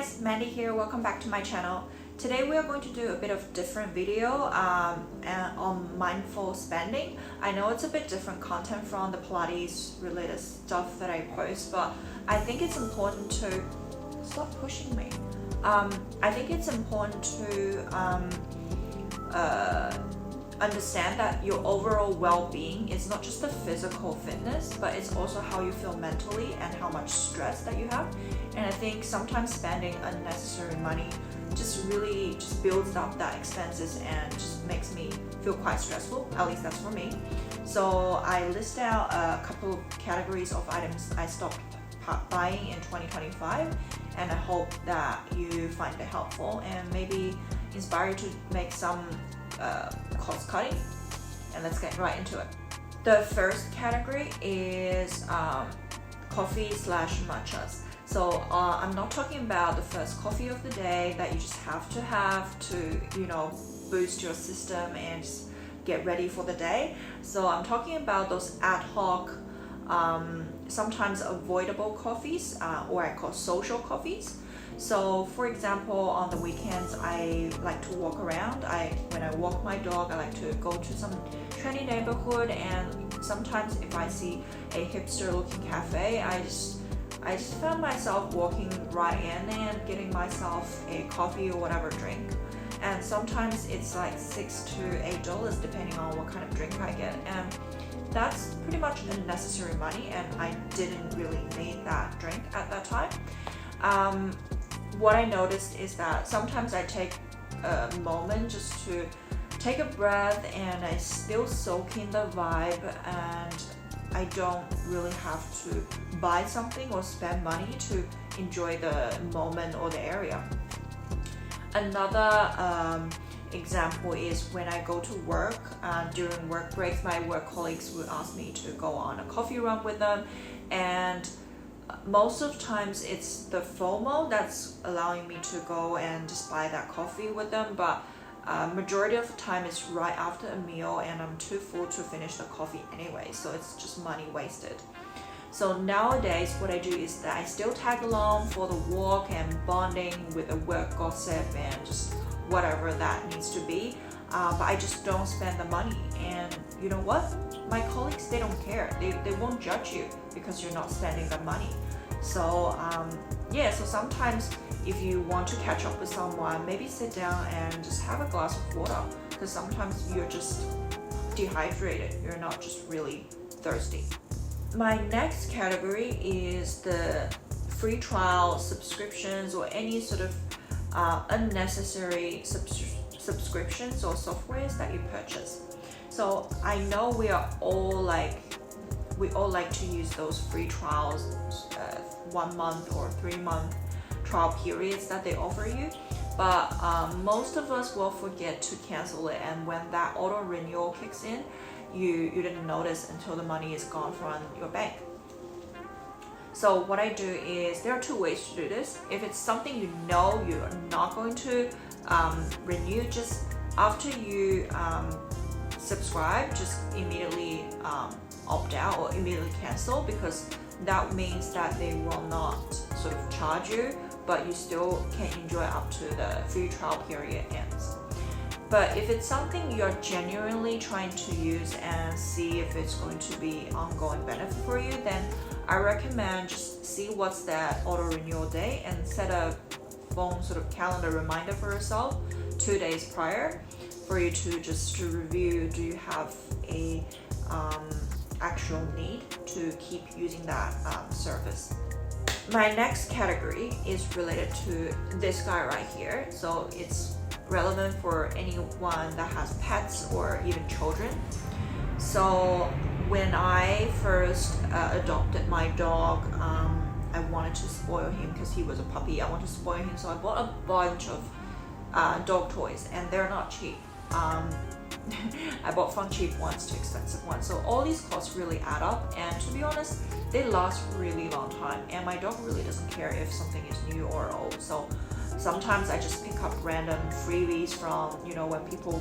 guys, Mandy here. Welcome back to my channel. Today we are going to do a bit of different video on mindful spending. I know it's a bit different content from the Pilates related stuff that I post, but I think it's important to stop pushing me. I think it's important to understand that your overall well-being is not just the physical fitness, but it's also how you feel mentally and how much stress that you have. And I think sometimes spending unnecessary money just builds up that expenses and just makes me feel quite stressful. At least that's for me. So I list out a couple of categories of items I stopped buying in 2025, and I hope that you find it helpful and maybe inspire you to make some cost cutting. And let's get right into it. The first category is coffee/matchas. So I'm not talking about the first coffee of the day that you just have to boost your system and just get ready for the day. So I'm talking about those ad hoc, sometimes avoidable coffees, or I call social coffees. So for example, on the weekends, I like to walk around. When I walk my dog, I like to go to some trendy neighborhood, and sometimes if I see a hipster looking cafe, I just found myself walking right in and getting myself a coffee or whatever drink. And sometimes it's like $6 to $8 depending on what kind of drink I get. And that's pretty much unnecessary money, and I didn't really need that drink at that time. What I noticed is that sometimes I take a moment just to take a breath and I still soak in the vibe, and I don't really have to buy something or spend money to enjoy the moment or the area. Another example is when I go to work, during work breaks, my work colleagues will ask me to go on a coffee run with them, and most of the times it's the FOMO that's allowing me to go and just buy that coffee with them, but majority of the time it's right after a meal and I'm too full to finish the coffee anyway, so it's just money wasted. So nowadays what I do is that I still tag along for the walk and bonding with the work gossip and just whatever that needs to be, but I just don't spend the money. And you know what? My colleagues, they don't care. They won't judge you because you're not spending the money. So so sometimes if you want to catch up with someone, maybe sit down and just have a glass of water, because sometimes you're just dehydrated. You're not just really thirsty. My next category is the free trial subscriptions or any sort of unnecessary subscriptions or softwares that you purchase. So I know we all like to use those free trials, 1 month or 3 month trial periods that they offer you, but most of us will forget to cancel it, and when that auto renewal kicks in, you didn't notice until the money is gone from your bank. So what I do is, there are 2 ways to do this. If it's something you know you're not going to renew, just after you subscribe, just immediately opt out or immediately cancel, because that means that they will not sort of charge you, but you still can enjoy up to the free trial period ends. But if it's something you're genuinely trying to use and see if it's going to be ongoing benefit for you, then I recommend just see what's that auto renewal day and set a phone sort of calendar reminder for yourself 2 days prior for you to review, do you have a actual need to keep using that service. My next category is related to this guy right here. So it's relevant for anyone that has pets or even children. So when I first adopted my dog, I wanted to spoil him because he was a puppy. I wanted to spoil him, so I bought a bunch of dog toys, and they're not cheap. I bought from cheap ones to expensive ones. So all these costs really add up, and to be honest, they last a really long time, and my dog really doesn't care if something is new or old. So sometimes I just pick up random freebies from, when people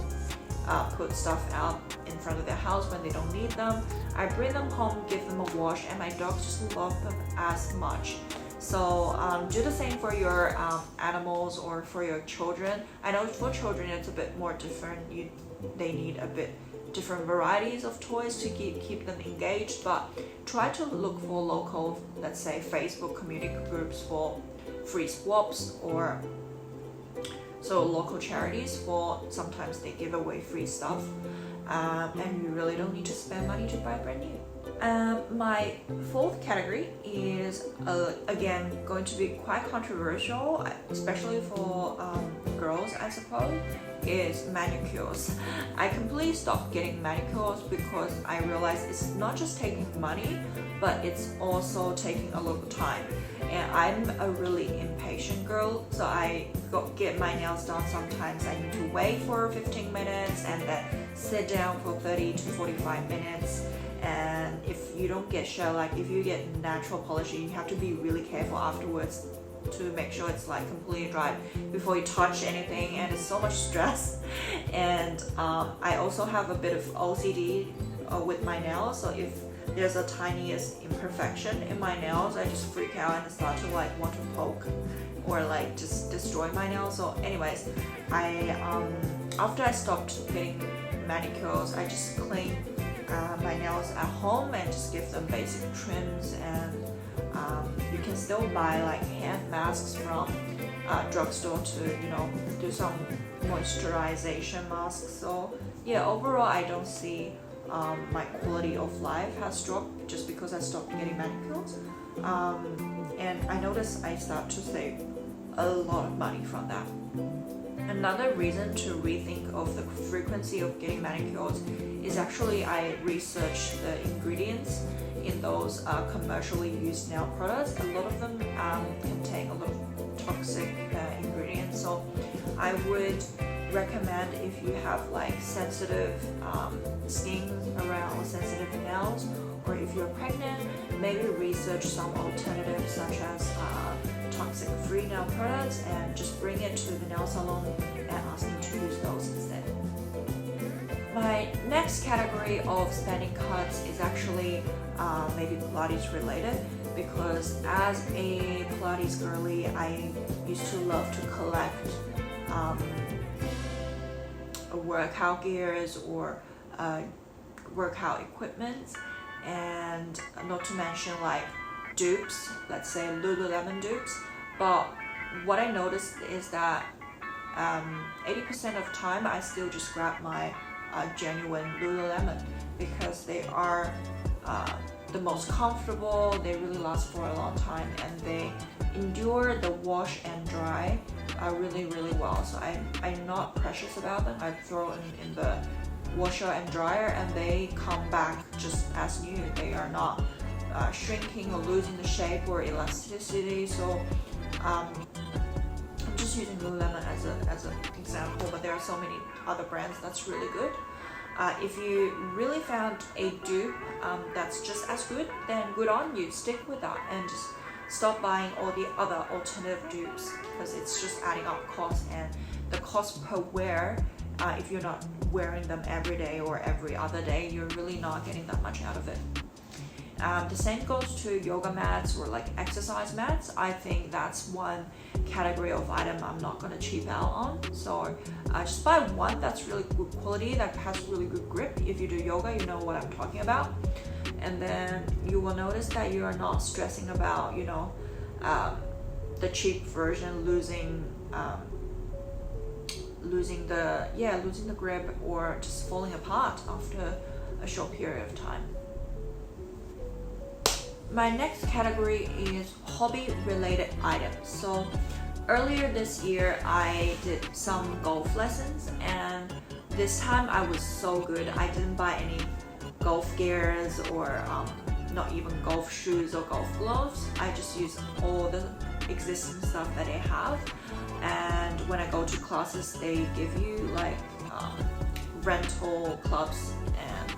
put stuff out in front of their house when they don't need them. I bring them home, give them a wash, and my dogs just love them as much. So do the same for your animals or for your children. I know for children it's a bit more different. They need a bit different varieties of toys to keep them engaged, but try to look for local, let's say Facebook community groups for free swaps, or so local charities for sometimes they give away free stuff, and you really don't need to spend money to buy brand new. My fourth category is again going to be quite controversial, especially for girls, I suppose, is manicures. I completely stopped getting manicures because I realized it's not just taking money, but it's also taking a lot of time. And I'm a really impatient girl, so I get my nails done. Sometimes I need to wait for 15 minutes and then sit down for 30 to 45 minutes. And if you don't get shellac, like if you get natural polishing, you have to be really careful afterwards to make sure it's like completely dry before you touch anything, and it's so much stress. And I also have a bit of OCD with my nails, so if there's a tiniest imperfection in my nails, I just freak out and start to like want to poke or like just destroy my nails. So anyways, I after I stopped getting manicures, I just clean my nails at home and just give them basic trims. And you can still buy like hand masks from drugstore to do some moisturization masks. So yeah, overall I don't see my quality of life has dropped just because I stopped getting manicures. And I noticed I start to save a lot of money from that. Another reason to rethink of the frequency of getting manicures is actually I researched the ingredients in those commercially used nail products. A lot of them contain a lot of toxic ingredients, so I would recommend if you have like sensitive skin around or sensitive nails, or if you're pregnant, maybe research some alternatives such as toxic free nail products and just bring it to the nail salon and ask them to use those instead. My next category of spending cuts is actually maybe Pilates related, because as a Pilates girly, I used to love to collect workout gears or workout equipment, and not to mention like dupes, let's say Lululemon dupes. But what I noticed is that 80% of time I still just grab my genuine Lululemon, because they are the most comfortable, they really last for a long time, and they endure the wash and dry really well. So I'm not precious about them. I throw them in the washer and dryer and they come back just as new. They are not shrinking or losing the shape or elasticity. So I'm just using Lululemon as an example, but there are so many other brands that's really good. If you really found a dupe that's just as good, then good on you, stick with that and just stop buying all the other alternative dupes, because it's just adding up cost, and the cost per wear, if you're not wearing them every day or every other day, you're really not getting that much out of it. The same goes to yoga mats or like exercise mats. I think that's one category of item I'm not going to cheap out on. So just buy one that's really good quality, that has really good grip. If you do yoga, you know what I'm talking about. And then you will notice that you are not stressing about, the cheap version losing the grip or just falling apart after a short period of time. My next category is hobby related items. So earlier this year I did some golf lessons, and this time I was so good. I didn't buy any golf gears or not even golf shoes or golf gloves. I just use all the existing stuff that they have, and when I go to classes they give you like rental clubs and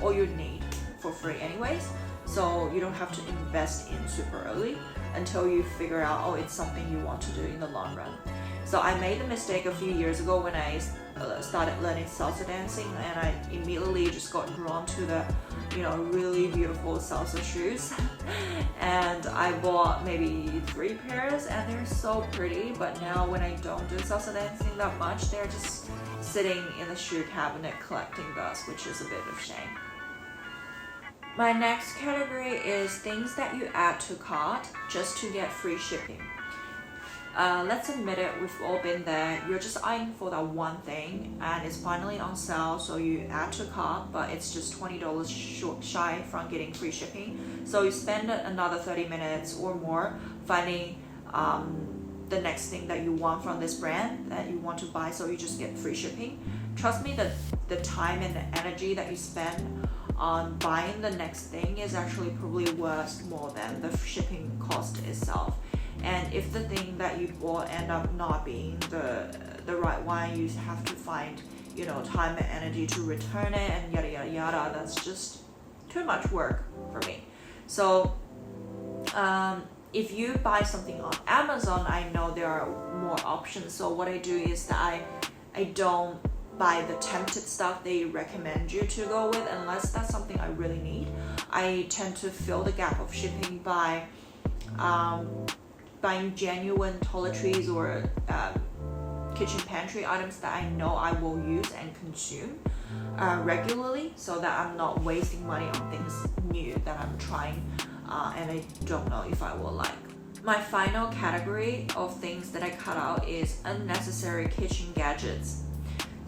all you need for free anyways, so you don't have to invest in super early until you figure out, oh, it's something you want to do in the long run. So I made the mistake a few years ago when I started learning salsa dancing, and I immediately just got drawn to the really beautiful salsa shoes. And I bought maybe 3 pairs and they're so pretty, but now when I don't do salsa dancing that much, they're just sitting in the shoe cabinet collecting dust, which is a bit of a shame. My next category is things that you add to cart just to get free shipping. Let's admit it, we've all been there. You're just eyeing for that one thing and it's finally on sale, so you add to cart, but it's just $20 shy from getting free shipping. So you spend another 30 minutes or more finding the next thing that you want from this brand that you want to buy, so you just get free shipping. Trust me, the time and the energy that you spend on buying the next thing is actually probably worth more than the shipping cost itself. And if the thing that you bought end up not being the right one, you have to find time and energy to return it and yada yada yada. That's just too much work for me. So if you buy something on Amazon, I know there are more options. So what I do is that I don't buy the tempted stuff they recommend you to go with unless that's something I really need. I tend to fill the gap of shipping by buying genuine toiletries or kitchen pantry items that I know I will use and consume regularly, so that I'm not wasting money on things new that I'm trying and I don't know if I will like. My final category of things that I cut out is unnecessary kitchen gadgets.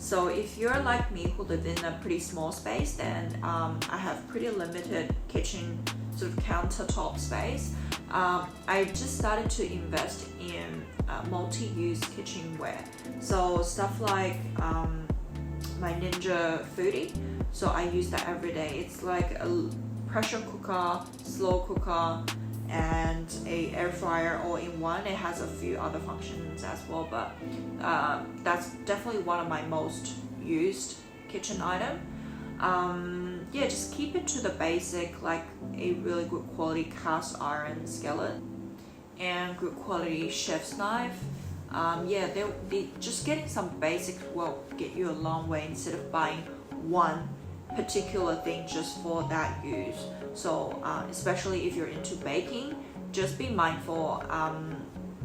So if you're like me who live in a pretty small space, then I have pretty limited kitchen sort of countertop space. I just started to invest in multi-use kitchenware. So stuff like my Ninja Foodie. So I use that every day. It's like a pressure cooker, slow cooker, and a air fryer all in one. It has a few other functions as well, but that's definitely one of my most used kitchen item. Just keep it to the basic, like a really good quality cast iron skillet and good quality chef's knife. They just getting some basics will get you a long way instead of buying one particular thing just for that use. So especially if you're into baking, just be mindful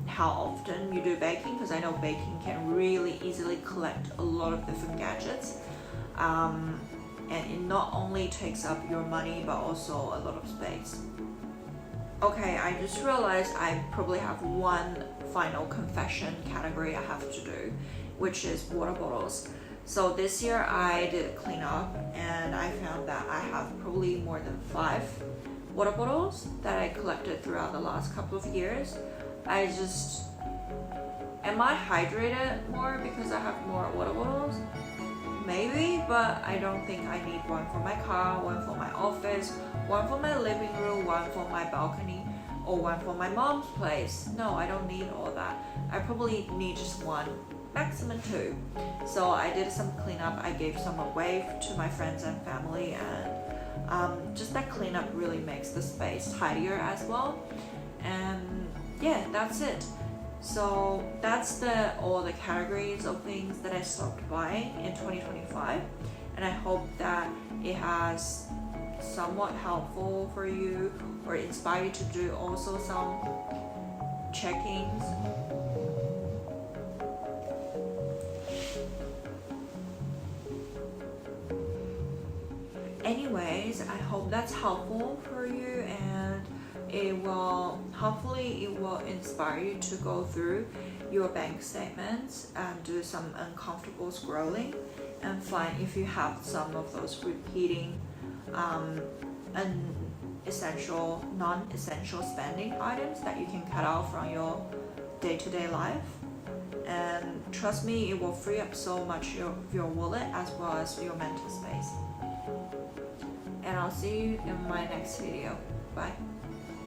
how often you do baking, because I know baking can really easily collect a lot of different gadgets, and it not only takes up your money but also a lot of space. Okay, I just realized I probably have one final confession category I have to do, which is water bottles. So this year I did a cleanup and I found that I have probably more than 5 water bottles that I collected throughout the last couple of years. Am I hydrated more because I have more water bottles? Maybe, but I don't think I need one for my car, one for my office, one for my living room, one for my balcony, or one for my mom's place. No, I don't need all that. I probably need just one, maximum 2. So I did some cleanup. I gave some away to my friends and family, and just that cleanup really makes the space tidier as well. And yeah, that's it. So that's all the categories of things that I stopped buying in 2025, and I hope that it has somewhat helpful for you or inspire you to do also some checkings. Anyways, I hope that's helpful for you, and hopefully it will inspire you to go through your bank statements and do some uncomfortable scrolling and find if you have some of those repeating non-essential spending items that you can cut out from your day-to-day life. And trust me, it will free up so much of your wallet as well as your mental space. And I'll see you in my next video. Bye.